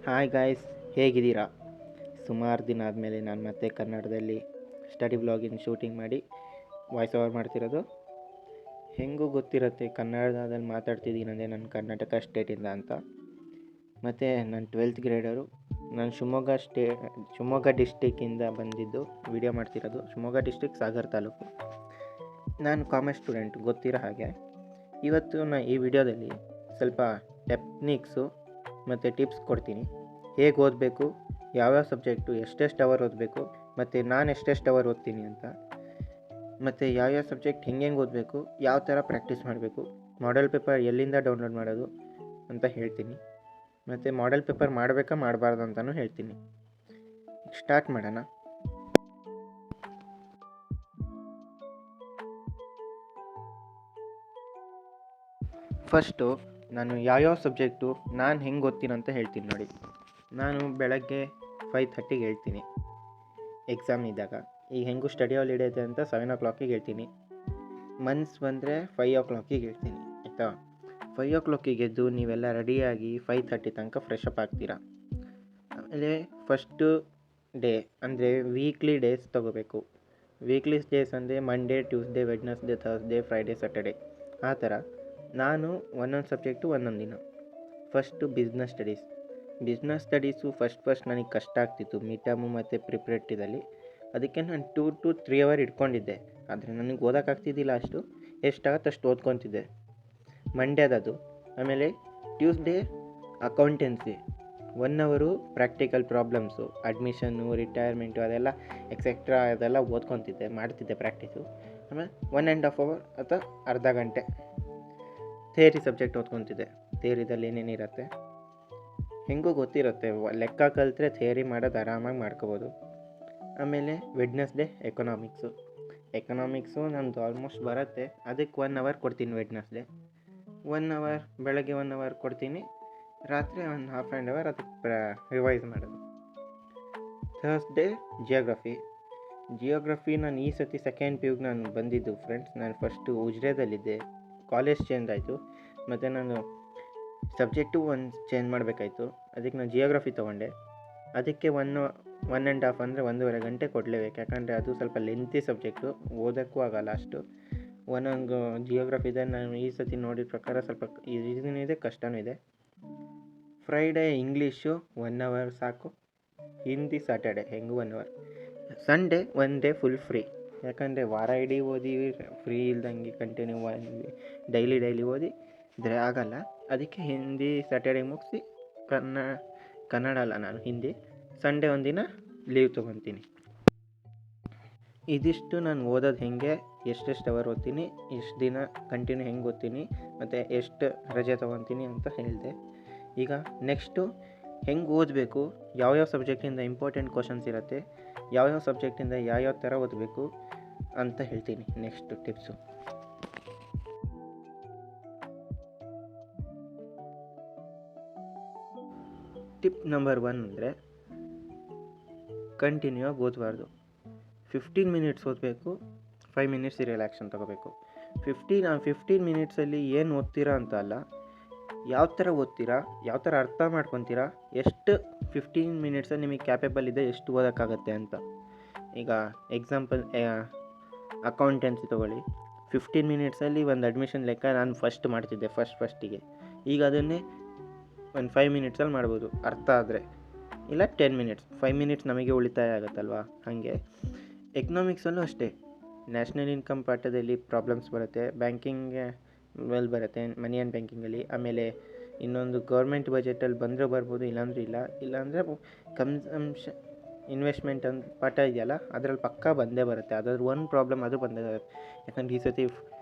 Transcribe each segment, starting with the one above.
Hi guys, ಹೇಗಿದ್ದೀರಾ? ಸುಮಾರು ದಿನ ಆದಮೇಲೆ ನಾನು ಮತ್ತೆ ಕನ್ನಡದಲ್ಲಿ ಸ್ಟಡಿ ವ್ಲಾಗಿನ ಶೂಟಿಂಗ್ ಮಾಡಿ ವಾಯ್ಸ್ ಓವರ್ ಮಾಡ್ತಿರೋದು. ಹೆಂಗೂ ಗೊತ್ತಿರುತ್ತೆ ಕನ್ನಡದಲ್ಲಿ ಮಾತಾಡ್ತಿದ್ದೀನಿ ಅಂದರೆ ನಾನು ಕರ್ನಾಟಕ ಸ್ಟೇಟಿಂದ ಅಂತ. ಮತ್ತು ನಾನು 12th ಗ್ರೇಡರು. ನಾನು ಶಿವಮೊಗ್ಗ ಡಿಸ್ಟಿಕ್ಕಿಂದ ಬಂದಿದ್ದು ವಿಡಿಯೋ ಮಾಡ್ತಿರೋದು. ಶಿವಮೊಗ್ಗ ಡಿಸ್ಟಿಕ್ ಸಾಗರ್ ತಾಲೂಕು. ನಾನು ಕಾಮರ್ಸ್ ಸ್ಟೂಡೆಂಟ್, ಗೊತ್ತಿರೋ ಹಾಗೆ. ಇವತ್ತು ನಾನು ಈ ವಿಡಿಯೋದಲ್ಲಿ ಸ್ವಲ್ಪ ಟೆಕ್ನಿಕ್ಸು ಮತ್ತು ಟಿಪ್ಸ್ ಕೊಡ್ತೀನಿ. ಹೇಗೆ ಓದಬೇಕು, ಯಾವ್ಯಾವ ಸಬ್ಜೆಕ್ಟು ಎಷ್ಟೆಷ್ಟು ಅವರ್ ಓದಬೇಕು, ಮತ್ತು ನಾನು ಎಷ್ಟೆಷ್ಟು ಅವರ್ ಓದ್ತೀನಿ ಅಂತ, ಮತ್ತು ಯಾವ್ಯಾವ ಸಬ್ಜೆಕ್ಟ್ ಹೆಂಗೆ ಓದಬೇಕು, ಯಾವ ಥರ ಪ್ರಾಕ್ಟೀಸ್ ಮಾಡಬೇಕು, ಮಾಡೆಲ್ ಪೇಪರ್ ಎಲ್ಲಿಂದ ಡೌನ್ಲೋಡ್ ಮಾಡೋದು ಅಂತ ಹೇಳ್ತೀನಿ. ಮತ್ತು ಮಾಡೆಲ್ ಪೇಪರ್ ಮಾಡಬೇಕಾ ಮಾಡಬಾರ್ದು ಅಂತಲೂ ಹೇಳ್ತೀನಿ. ಸ್ಟಾರ್ಟ್ ಮಾಡೋಣ. ಫಸ್ಟು ನಾನು ಯಾವ್ಯಾವ ಸಬ್ಜೆಕ್ಟು ನಾನು ಹೆಂಗೆ ಓದ್ತೀನಿ ಅಂತ ಹೇಳ್ತೀನಿ ನೋಡಿ. ನಾನು ಬೆಳಗ್ಗೆ 5:30ಗೆ ಹೇಳ್ತೀನಿ ಎಕ್ಸಾಮ್ ಇದ್ದಾಗ. ಈಗ ಹೆಂಗೂ ಸ್ಟಡಿ ಹಾಲಿಡೇ ಇದೆ ಅಂತ 7 o'clock ಹೇಳ್ತೀನಿ. ಮನ್ಸ್ ಬಂದರೆ 5 o'clock ಹೇಳ್ತೀನಿ, ಆಯಿತಾ? 5 o'clock ಎದ್ದು ನೀವೆಲ್ಲ ರೆಡಿಯಾಗಿ 5:30 ತನಕ ಫ್ರೆಶ್ ಅಪ್ ಆಗ್ತೀರಾ. ಆಮೇಲೆ ಫಸ್ಟು ಡೇ ಅಂದರೆ ವೀಕ್ಲಿ ಡೇಸ್ ತೊಗೋಬೇಕು. ವೀಕ್ಲಿ ಡೇಸ್ ಅಂದರೆ Monday, Tuesday, Wednesday, Thursday, Friday, Saturday, ಆ ಥರ. ನಾನು ಒಂದೊಂದು ಸಬ್ಜೆಕ್ಟು ಒಂದೊಂದು ದಿನ. ಫಸ್ಟು ಬಿಸ್ನೆಸ್ ಸ್ಟಡೀಸು ಫಸ್ಟ್ ನನಗೆ ಕಷ್ಟ ಆಗ್ತಿತ್ತು ಮಿಡ್ ಟರ್ಮು ಮತ್ತು ಪ್ರಿಪ್ರೇಟರಿದಲ್ಲಿ. ಅದಕ್ಕೆ ನಾನು 2 to 3 hour ಇಟ್ಕೊಂಡಿದ್ದೆ. ಆದರೆ ನನಗೆ ಓದೋಕ್ಕಾಗ್ತಿದ್ದಿಲ್ಲ ಅಷ್ಟು. ಎಷ್ಟಾಗತ್ತೆ ಅಷ್ಟು ಓದ್ಕೊತಿದ್ದೆ. ಮಂಡ್ಯದದು. ಆಮೇಲೆ Tuesday accountancy 1 hour practical problems, admission, retirement, ಅದೆಲ್ಲ ಎಕ್ಸೆಟ್ರಾ ಅದೆಲ್ಲ ಮಾಡ್ತಿದ್ದೆ ಪ್ರಾಕ್ಟೀಸು. ಆಮೇಲೆ 1.5 hour ಅಥವಾ ಅರ್ಧ ಗಂಟೆ ಥಿಯರಿ ಸಬ್ಜೆಕ್ಟ್ ಓದ್ಕೊತಿದ್ದೆ. ಥಿಯರಿದಲ್ಲಿ ಏನೇನಿರುತ್ತೆ ಹೆಂಗೂ ಗೊತ್ತಿರುತ್ತೆ. ಲೆಕ್ಕ ಕಲಿತ್ರೆ ಥಿಯರಿ ಮಾಡೋದು ಆರಾಮಾಗಿ ಮಾಡ್ಕೋಬೋದು. ಆಮೇಲೆ ವೆಡ್ನಸ್ಡೇ ಎಕನಾಮಿಕ್ಸು ನಂದು ಆಲ್ಮೋಸ್ಟ್ ಬರುತ್ತೆ. ಅದಕ್ಕೆ 1 hour ಕೊಡ್ತೀನಿ. ವೆಡ್ನಸ್ಡೇ 1 hour, ಬೆಳಗ್ಗೆ 1 hour ಕೊಡ್ತೀನಿ, ರಾತ್ರಿ 1.5 hour ಅದಕ್ಕೆ ರಿವೈಸ್ ಮಾಡೋದು. ಥರ್ಸ್ಡೇ ಜಿಯೋಗ್ರಫಿ ನಾನು ಈ ಸತಿ ಸೆಕೆಂಡ್ PUಗೆ ನಾನು ಬಂದಿದ್ದು ಫ್ರೆಂಡ್ಸ್. ನಾನು ಫಸ್ಟು ಉಜಿರೆದಲ್ಲಿದ್ದೆ, ಕಾಲೇಜ್ ಚೇಂಜ್ ಆಯಿತು, ಮತ್ತು ನಾನು ಸಬ್ಜೆಕ್ಟು ಚೇಂಜ್ ಮಾಡಬೇಕಾಯ್ತು. ಅದಕ್ಕೆ ನಾನು ಜಿಯೋಗ್ರಫಿ ತೊಗೊಂಡೆ. ಅದಕ್ಕೆ 1.5 ಅಂದರೆ 1.5 ಗಂಟೆ ಕೊಡಲೇಬೇಕು, ಯಾಕಂದರೆ ಅದು ಸ್ವಲ್ಪ ಲೆಂತಿ ಸಬ್ಜೆಕ್ಟು, ಓದೋಕ್ಕೂ ಆಗೋಲ್ಲ ಅಷ್ಟು. ಒಂದೊಂದು ಜಿಯೋಗ್ರಫಿದೆ ನಾನು ಈ ಸತಿ ನೋಡಿದ ಪ್ರಕಾರ ಸ್ವಲ್ಪ ಈಸಿನೂ ಇದೆ, ಕಷ್ಟನೂ ಇದೆ. ಫ್ರೈಡೇ ಇಂಗ್ಲೀಷು 1 hour ಸಾಕು. ಹಿಂದಿ ಸ್ಯಾಟರ್ಡೆ ಹೆಂಗೂ 1 hour. Sunday 1 day full free, ಯಾಕಂದರೆ ವಾರ ಇಡೀ ಓದಿ ಫ್ರೀ ಇಲ್ದಂಗೆ ಕಂಟಿನ್ಯೂ ಡೈಲಿ ಓದಿ ಇದ್ರೆ ಆಗಲ್ಲ. ಅದಕ್ಕೆ ಹಿಂದಿ ಸ್ಯಾಟರ್ಡೆ ಮುಗಿಸಿ ಕನ್ನಡ ಅಲ್ಲ, ನಾನು ಹಿಂದಿ ಸಂಡೇ ಒಂದಿನ ಲೀವ್ ತೊಗೊತೀನಿ. ಇದಿಷ್ಟು ನಾನು ಓದೋದು ಹೆಂಗೆ, ಎಷ್ಟೆಷ್ಟು ಅವರ್ ಓದ್ತೀನಿ, ಎಷ್ಟು ದಿನ ಕಂಟಿನ್ಯೂ ಹೆಂಗೆ ಓದ್ತೀನಿ, ಮತ್ತು ಎಷ್ಟು ರಜೆ ತೊಗೊತೀನಿ ಅಂತ ಹೇಳಿದೆ. ಈಗ ನೆಕ್ಸ್ಟು ಹೆಂಗೆ ಓದಬೇಕು, ಯಾವ್ಯಾವ ಸಬ್ಜೆಕ್ಟಿಂದ ಇಂಪಾರ್ಟೆಂಟ್ ಕ್ವಶನ್ಸ್ ಇರುತ್ತೆ, ಯಾವ್ಯಾವ ಸಬ್ಜೆಕ್ಟಿಂದ ಯಾವ್ಯಾವ ಥರ ಓದಬೇಕು ಅಂತ ಹೇಳ್ತೀನಿ. Next tips. ಟಿಪ್ ನಂಬರ್ 1 ಅಂದರೆ ಕಂಟಿನ್ಯೂ ಆಗಿ ಓದಬಾರ್ದು. 15 minutes ಓದಬೇಕು, 5 minutes ರಿಲ್ಯಾಕ್ಸೇಷನ್ ತೊಗೋಬೇಕು. 15 minutesಲ್ಲಿ ಏನು ಓದ್ತೀರಾ ಅಂತ ಅಲ್ಲ, ಯಾವ ಥರ ಓದ್ತೀರಾ, ಯಾವ ಥರ ಅರ್ಥ ಮಾಡ್ಕೊತೀರಾ, ಎಷ್ಟು 15 minutesಲ್ಲಿ ನಿಮಗೆ ಕ್ಯಾಪೇಬಲ್ ಇದೆ, ಎಷ್ಟು ಓದೋಕ್ಕಾಗತ್ತೆ ಅಂತ. ಈಗ ಎಕ್ಸಾಂಪಲ್ ಅಕೌಂಟೆನ್ಸಿ ತೊಗೊಳ್ಳಿ. 15 minutesಲ್ಲಿ ಒಂದು ಅಡ್ಮಿಷನ್ ಲೆಕ್ಕ ನಾನು ಫಸ್ಟ್ ಮಾಡ್ತಿದ್ದೆ, ಫಸ್ಟಿಗೆ. ಈಗ ಅದನ್ನೇ ಒಂದು 5 minutesಲ್ಲಿ ಮಾಡ್ಬೋದು ಅರ್ಥ ಆದರೆ, ಇಲ್ಲ 10 minutes. 5 minutes ನಮಗೆ ಉಳಿತಾಯ ಆಗುತ್ತಲ್ವ. ಹಾಗೆ ಎಕನಾಮಿಕ್ಸಲ್ಲೂ ಅಷ್ಟೇ. ನ್ಯಾಷನಲ್ ಇನ್ಕಮ್ ಪಾಠದಲ್ಲಿ ಪ್ರಾಬ್ಲಮ್ಸ್ ಬರುತ್ತೆ, ಬ್ಯಾಂಕಿಂಗ್ ಬರುತ್ತೆ, ಮನಿ ಆ್ಯಂಡ್ ಬ್ಯಾಂಕಿಂಗಲ್ಲಿ. ಆಮೇಲೆ ಇನ್ನೊಂದು ಗೌರ್ಮೆಂಟ್ ಬಜೆಟಲ್ಲಿ ಬಂದರೆ ಬರ್ಬೋದು, ಇಲ್ಲಾಂದರೆ ಇಲ್ಲಾಂದರೆ ಇನ್ವೆಸ್ಟ್ಮೆಂಟ್ ಅಂತ ಪಾಠ ಇದೆಯಲ್ಲ, ಅದರಲ್ಲಿ ಪಕ್ಕಾ ಬಂದೇ ಬರುತ್ತೆ. ಅದ್ರಲ್ಲಿ ಒಂದು ಪ್ರಾಬ್ಲಮ್ ಅದು ಬಂದೇ ಬರುತ್ತೆ. ಯಾಕಂದರೆ ಈ ಸತಿ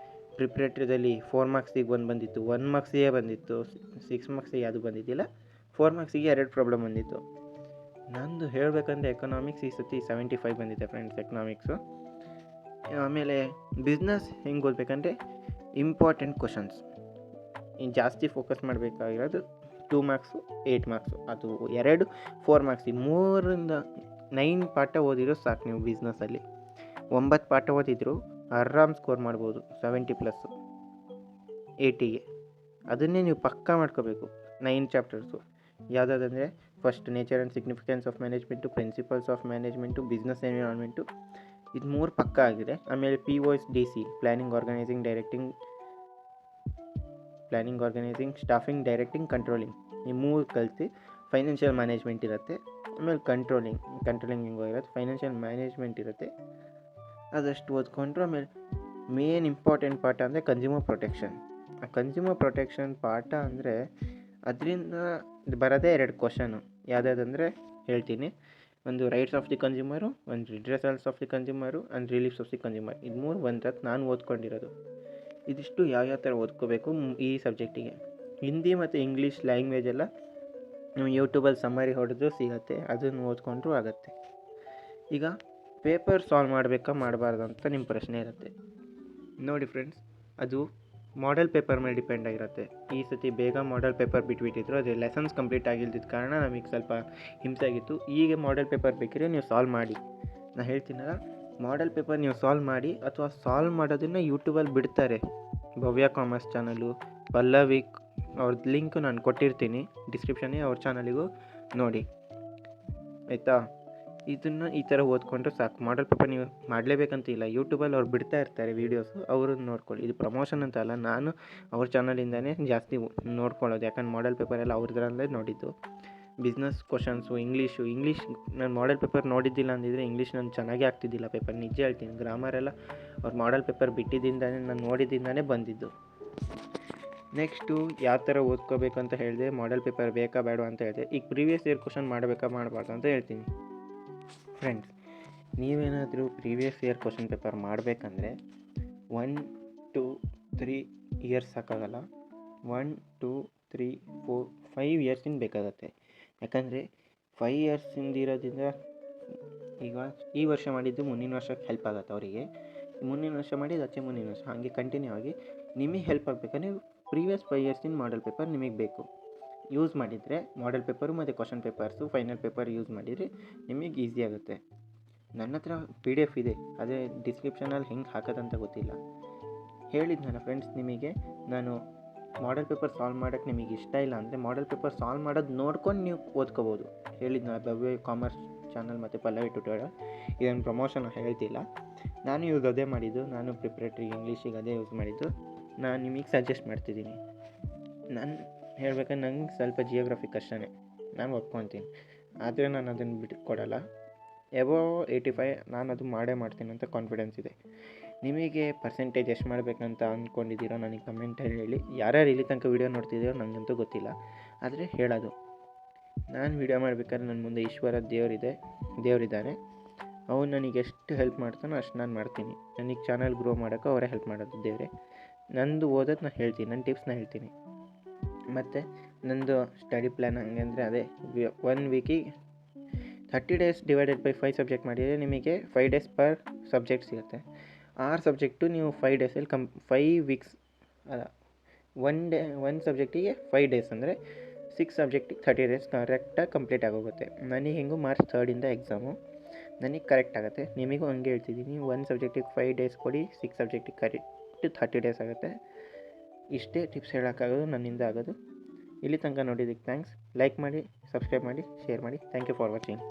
ಪ್ರಿಪ್ರೇಟರಿದಲ್ಲಿ 4 marksಗೆ 1 ಬಂದಿತ್ತು, 1 marksಗೆ ಬಂದಿತ್ತು, 6 marksಗೆ ಅದು ಬಂದಿದ್ದಿಲ್ಲ, 4 marksಗೆ 2 ಪ್ರಾಬ್ಲಮ್ ಬಂದಿತ್ತು. ನಂದು ಹೇಳಬೇಕಂದ್ರೆ ಎಕನಾಮಿಕ್ಸ್ ಈ ಸತಿ 75 ಬಂದಿದೆ ಫ್ರೆಂಡ್ಸ್, ಎಕನಾಮಿಕ್ಸು. ಆಮೇಲೆ ಬಿಸ್ನೆಸ್ ಹೆಂಗೆ ಓದಬೇಕಂದ್ರೆ ಇಂಪಾರ್ಟೆಂಟ್ ಕ್ವಶನ್ಸ್ ಜಾಸ್ತಿ ಫೋಕಸ್ ಮಾಡಬೇಕಾಗಿರೋದು. 2 marks 8 marks, ಅದು 2 4 marks. 3ರಿಂದ 9 ಪಾಠ ಓದಿರೋ ಸಾಕು ನೀವು ಬಿಸ್ನೆಸ್ಸಲ್ಲಿ. 9 ಪಾಠ ಓದಿದ್ರು ಆರಾಮ್ ಸ್ಕೋರ್ ಮಾಡ್ಬೋದು, 70+ 80ಗೆ. ಅದನ್ನೇ ನೀವು ಪಕ್ಕಾ ಮಾಡ್ಕೋಬೇಕು. 9 ಚಾಪ್ಟರ್ಸು ಯಾವುದಾದಂದರೆ first nature and significance of management, principles of management, business environment, ಇದು 3 ಪಕ್ಕಾ ಆಗಿದೆ. ಆಮೇಲೆ POSDC planning organizing staffing directing controlling, ಈ 3 ಕಲಿತು ಫೈನಾನ್ಷಿಯಲ್ ಮ್ಯಾನೇಜ್ಮೆಂಟ್ ಇರುತ್ತೆ. ಆಮೇಲೆ ಕಂಟ್ರೋಲಿಂಗ್ ಹೆಂಗೋ ಇರುತ್ತೆ, ಫೈನಾನ್ಷಿಯಲ್ ಮ್ಯಾನೇಜ್ಮೆಂಟ್ ಇರುತ್ತೆ. ಅದಷ್ಟು ಓದ್ಕೊಂಡ್ರು. ಆಮೇಲೆ ಮೇನ್ ಇಂಪಾರ್ಟೆಂಟ್ ಪಾಠ ಅಂದರೆ ಕನ್ಸ್ಯೂಮರ್ ಪ್ರೊಟೆಕ್ಷನ್. ಆ ಕನ್ಸ್ಯೂಮರ್ ಪ್ರೊಟೆಕ್ಷನ್ ಪಾಠ ಅಂದರೆ ಅದರಿಂದ ಬರೋದೇ 2 ಕ್ವಶನು. ಯಾವುದಾದಂದರೆ ಹೇಳ್ತೀನಿ. ಒಂದು ರೈಟ್ಸ್ ಆಫ್ ದಿ ಕನ್ಸ್ಯೂಮರು, ಒಂದು redressals of the consumer and reliefs of the consumer. ಇದು 3 ಬಂದದ್ದು ನಾನು ಓದ್ಕೊಂಡಿರೋದು. ಇದಿಷ್ಟು ಯಾವ ಥರ ಓದ್ಕೋಬೇಕು ಈ ಸಬ್ಜೆಕ್ಟಿಗೆ. ಹಿಂದಿ ಮತ್ತು ಇಂಗ್ಲೀಷ್ ಲ್ಯಾಂಗ್ವೇಜೆಲ್ಲ ನೀವು ಯೂಟ್ಯೂಬಲ್ಲಿ ಸಮ್ಮರಿ ಹೊಡೆದು ಸಿಗುತ್ತೆ, ಅದನ್ನು ಓದ್ಕೊಂಡ್ರೂ ಆಗುತ್ತೆ. ಈಗ ಪೇಪರ್ ಸಾಲ್ವ್ ಮಾಡಬೇಕಾ ಮಾಡಬಾರ್ದು ಅಂತ ನಿಮ್ಮ ಪ್ರಶ್ನೆ ಇರುತ್ತೆ. ನೋಡಿ ಫ್ರೆಂಡ್ಸ್, ಅದು ಮಾಡೆಲ್ ಪೇಪರ್ ಮೇಲೆ ಡಿಪೆಂಡ್ ಆಗಿರುತ್ತೆ. ಈ ಸತಿ ಬೇಗ ಮಾಡೆಲ್ ಪೇಪರ್ ಬಿಟ್ಬಿಟ್ಟಿದ್ರು, ಅದು ಲೆಸನ್ಸ್ ಕಂಪ್ಲೀಟ್ ಆಗಿಲ್ದಿದ್ದ ಕಾರಣ ನಮಗೆ ಸ್ವಲ್ಪ ಹಿಂಸೆ ಆಗಿತ್ತು. ಈಗ ಮಾಡೆಲ್ ಪೇಪರ್ ಬೇಕಿದ್ರೆ ನೀವು ಸಾಲ್ವ್ ಮಾಡಿ. ನಾನು ಹೇಳ್ತೀನಲ್ಲ, ಮಾಡೆಲ್ ಪೇಪರ್ ನೀವು ಸಾಲ್ವ್ ಮಾಡಿ, ಅಥವಾ ಸಾಲ್ವ್ ಮಾಡೋದನ್ನು ಯೂಟ್ಯೂಬಲ್ಲಿ ಬಿಡ್ತಾರೆ. ಭವ್ಯ ಕಾಮರ್ಸ್ ಚಾನಲು, ಪಲ್ಲವಿ ಅವ್ರದ್ದು ಲಿಂಕ್ ನಾನು ಕೊಟ್ಟಿರ್ತೀನಿ ಡಿಸ್ಕ್ರಿಪ್ಷನ್ಗೆ, ಅವ್ರ ಚಾನಲಿಗೂ ನೋಡಿ ಆಯಿತಾ. ಇದನ್ನು ಈ ಥರ ಓದ್ಕೊಂಡ್ರೆ ಸಾಕು. ಮಾಡೆಲ್ ಪೇಪರ್ ನೀವು ಮಾಡಲೇಬೇಕಂತ ಇಲ್ಲ, ಯೂಟ್ಯೂಬಲ್ಲಿ ಅವ್ರು ಬಿಡ್ತಾ ಇರ್ತಾರೆ ವೀಡಿಯೋಸು, ಅವ್ರನ್ನ ನೋಡ್ಕೊಳ್ಳಿ. ಇದು ಪ್ರಮೋಷನ್ ಅಂತ ಅಲ್ಲ, ನಾನು ಅವ್ರ ಚಾನಲಿಂದನೇ ಜಾಸ್ತಿ ನೋಡ್ಕೊಳ್ಳೋದು. ಯಾಕಂದ್ರೆ ಮಾಡೆಲ್ ಪೇಪರ್ ಎಲ್ಲ ಅವ್ರದ್ರಲ್ಲೇ ನೋಡಿದ್ದು. ಬಿಸ್ನೆಸ್ ಕ್ವಶನ್ಸು, ಇಂಗ್ಲೀಷ್ ನಾನು ಮಾಡೆಲ್ ಪೇಪರ್ ನೋಡಿದ್ದಿಲ್ಲ ಅಂದಿದ್ರೆ ಇಂಗ್ಲೀಷ್ ನಾನು ಚೆನ್ನಾಗೇ ಆಗ್ತಿದ್ದಿಲ್ಲ ಪೇಪರ್, ನಿಜ ಹೇಳ್ತೀನಿ. ಗ್ರಾಮರೆಲ್ಲ ಅವ್ರು ಮಾಡೆಲ್ ಪೇಪರ್ ಬಿಟ್ಟಿದ್ದರಿಂದನೇ, ನಾನು ನೋಡಿದ್ದರಿಂದನೇ ಬಂದಿದ್ದು. ನೆಕ್ಸ್ಟು ಯಾವ ಥರ ಓದ್ಕೋಬೇಕು ಅಂತ ಹೇಳಿದೆ, ಮಾಡೆಲ್ ಪೇಪರ್ ಬೇಕಾ ಬೇಡ ಅಂತ ಹೇಳಿದೆ. ಈಗ ಪ್ರೀವಿಯಸ್ ಇಯರ್ ಕ್ವಶನ್ ಮಾಡಬೇಕಾ ಮಾಡಬಾರ್ದು ಅಂತ ಹೇಳ್ತೀನಿ. ಫ್ರೆಂಡ್ಸ್, ನೀವೇನಾದರೂ ಪ್ರೀವಿಯಸ್ ಇಯರ್ ಕ್ವಶನ್ ಪೇಪರ್ ಮಾಡಬೇಕಂದ್ರೆ 1 2 3 ಇಯರ್ಸ್ ಸಾಕಾಗಲ್ಲ. 1 2 3 4 5 ಇಯರ್ಸಿಂದ ಬೇಕಾಗತ್ತೆ. ಯಾಕಂದರೆ 5 ಇಯರ್ಸಿಂದ ಇರೋದ್ರಿಂದ ಈಗ ಈ ವರ್ಷ ಮಾಡಿದ್ದು ಮುಂದಿನ ವರ್ಷಕ್ಕೆ ಹೆಲ್ಪ್ ಆಗುತ್ತೆ ಅವರಿಗೆ, ಮುಂದಿನ ವರ್ಷ ಮಾಡಿದ್ದು ಆಚೆ ಮುಂದಿನ ವರ್ಷ, ಹಾಗೆ ಕಂಟಿನ್ಯೂ ಆಗಿ ನಿಮಗೆ ಹೆಲ್ಪ್ ಆಗಬೇಕಂದ್ರೆ ಪ್ರೀವಿಯಸ್ 5 ಇಯರ್ಸಿನ ಮಾಡೆಲ್ ಪೇಪರ್ ನಿಮಗೆ ಬೇಕು. ಯೂಸ್ ಮಾಡಿದರೆ ಮಾಡೆಲ್ ಪೇಪರು ಮತ್ತು question papers final paper use ಮಾಡಿದರೆ ನಿಮಗೆ ಈಸಿ ಆಗುತ್ತೆ. ನನ್ನ ಹತ್ರ PDF ಇದೆ, ಅದೇ ಡಿಸ್ಕ್ರಿಪ್ಷನಲ್ಲಿ ಹೆಂಗೆ ಹಾಕೋದಂತ ಗೊತ್ತಿಲ್ಲ. ಹೇಳಿದ್ನಲ್ಲ ಫ್ರೆಂಡ್ಸ್, ನಿಮಗೆ ನಾನು ಮಾಡೆಲ್ ಪೇಪರ್ ಸಾಲ್ವ್ ಮಾಡೋಕ್ಕೆ ನಿಮಗೆ ಇಷ್ಟ ಇಲ್ಲ ಅಂದರೆ ಮಾಡೆಲ್ ಪೇಪರ್ ಸಾಲ್ವ್ ಮಾಡೋದು ನೋಡ್ಕೊಂಡು ನೀವು ಓದ್ಕೋಬೋದು. ಹೇಳಿದ್ನಲ್ಲ, ಭವ್ಯ ಕಾಮರ್ಸ್ ಚಾನಲ್ ಮತ್ತು ಪಲ್ಲವಿ ಟ್ಯುಟೋರಿಯಲ್, ಇದನ್ನು ಪ್ರಮೋಷನ್ ಹೇಳ್ತಿಲ್ಲ, ನಾನು ಯೂಸ್ ಅದೇ ಮಾಡಿದ್ದು. ನಾನು ಪ್ರಿಪ್ರೇಟ್ರಿ ಇಂಗ್ಲೀಷಿಗೆ ಅದೇ ಯೂಸ್ ಮಾಡಿದ್ದು. ನಾನು ನಿಮಗೆ ಸಜೆಸ್ಟ್ ಮಾಡ್ತಿದ್ದೀನಿ. ನಾನು ಹೇಳ್ಬೇಕಂದ್ರೆ ನಂಗೆ ಸ್ವಲ್ಪ ಜಿಯೋಗ್ರಫಿ ಕಷ್ಟನೇ, ನಾನು ಒಪ್ಕೊತೀನಿ. ಆದರೆ ನಾನು ಅದನ್ನು ಬಿಟ್ಕೊಡಲ್ಲ. ಎಬೋವ್ 85 ನಾನು ಅದು ಮಾಡೇ ಮಾಡ್ತೀನಿ ಅಂತ ಕಾನ್ಫಿಡೆನ್ಸ್ ಇದೆ. ನಿಮಗೆ ಪರ್ಸೆಂಟೇಜ್ ಎಷ್ಟು ಮಾಡಬೇಕಂತ ಅಂದ್ಕೊಂಡಿದ್ದೀರೋ ನನಗೆ ಕಮೆಂಟಲ್ಲಿ ಹೇಳಿ. ಯಾರ್ಯಾರು ಇಲ್ಲಿ ತನಕ ವೀಡಿಯೋ ನೋಡ್ತಿದ್ದೀರೋ ನನಗಂತೂ ಗೊತ್ತಿಲ್ಲ, ಆದರೆ ಹೇಳೋದು, ನಾನು ವೀಡಿಯೋ ಮಾಡಬೇಕಾದ್ರೆ ನನ್ನ ಮುಂದೆ ಈಶ್ವರ ದೇವರಿದ್ದಾನೆ. ಅವ್ನು ನನಗೆ ಎಷ್ಟು ಹೆಲ್ಪ್ ಮಾಡ್ತಾನೋ ಅಷ್ಟು ನಾನು ಮಾಡ್ತೀನಿ. ನನಗೆ ಚಾನಲ್ ಗ್ರೋ ಮಾಡೋಕ್ಕೆ ಅವರೇ ಹೆಲ್ಪ್ ಮಾಡೋದು, ದೇವರೇ. ನಂದು ಓದೋದು ನಾನು ಹೇಳ್ತೀನಿ, ನನ್ನ ಟಿಪ್ಸ್ನ ಹೇಳ್ತೀನಿ. ಮತ್ತು ನಂದು ಸ್ಟಡಿ ಪ್ಲ್ಯಾನ್ ಹಂಗೆ ಅಂದರೆ ಅದೇ 1 ವೀಕಿಗೆ 30 ಡೇಸ್ ಡಿವೈಡೆಡ್ ಬೈ 5 ಸಬ್ಜೆಕ್ಟ್ ಮಾಡಿದರೆ ನಿಮಗೆ 5 ಡೇಸ್ ಪರ್ ಸಬ್ಜೆಕ್ಟ್ ಸಿಗುತ್ತೆ. 6 ಸಬ್ಜೆಕ್ಟು ನೀವು 5 ಡೇಸಲ್ಲಿ 5 ವೀಕ್ಸ್ ಅಲ್ಲ, 1 ಸಬ್ಜೆಕ್ಟಿಗೆ 5 ಡೇಸ್ ಅಂದರೆ 6 ಸಬ್ಜೆಕ್ಟಿಗೆ 30 ಡೇಸ್ ಕರೆಕ್ಟಾಗಿ ಕಂಪ್ಲೀಟ್ ಆಗೋಗುತ್ತೆ. ನನಗೆ ಹೆಂಗೂ March 3 ಎಕ್ಸಾಮು, ನನಗೆ ಕರೆಕ್ಟ್ ಆಗುತ್ತೆ. ನಿಮಗೂ ಹಂಗೆ ಹೇಳ್ತಿದ್ದೀನಿ, 1 ಸಬ್ಜೆಕ್ಟಿಗೆ 5 ಡೇಸ್ ಕೊಡಿ, 6 ಸಬ್ಜೆಕ್ಟಿಗೆ ಕರೆಕ್ಟ್ 30 ಡೇಸ್ ಆಗುತ್ತೆ. ಇಷ್ಟೇ ಟಿಪ್ಸ್ ಹೇಳೋಕ್ಕಾಗೋದು, ನನ್ನಿಂದ ಆಗೋದು. ಇಲ್ಲಿ ತನಕ ನೋಡಿದ್ದಕ್ಕೆ ಥ್ಯಾಂಕ್ಸ್. ಲೈಕ್ ಮಾಡಿ, ಸಬ್ಸ್ಕ್ರೈಬ್ ಮಾಡಿ, ಶೇರ್ ಮಾಡಿ. Thank you for watching.